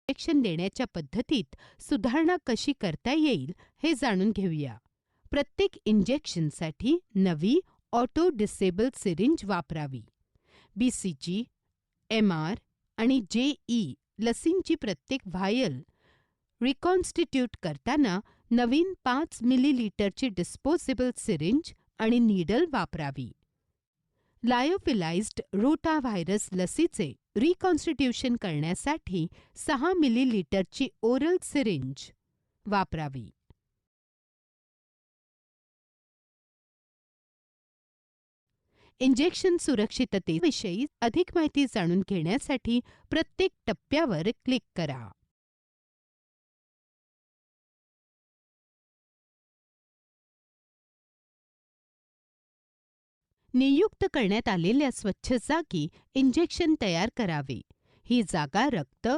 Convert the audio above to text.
Injection देण्याच्या पद्धतीत सुधारणा कशी करता येईल हे जाणून घेऊया. प्रत्येक इंजेक्शनसाठी नवी ऑटो डिसेबल सिरिंज वापरावी. BCG, MR आणि JE लसींची प्रत्येक व्हायल रिकॉन्स्टिट्यूट करताना नवीन 5 मिलीलिटरची डिस्पोजेबल सिरिंज आणि नीडल वापरावी. लायोफिलाइज्ड रोटाव्हायरस लसीचे रिकॉन्स्टिट्यूशन करण्यासाठी 6 मिलीलिटरची ओरल सिरिंज वापरावी. इंजेक्शन सुरक्षिततेविषयी अधिक माहिती जाणून घेण्यासाठी प्रत्येक टप्प्यावर क्लिक करा. नियुक्त करण्यात आलेल्या स्वच्छ जागी इंजेक्शन तयार करावे. ही जागा रक्त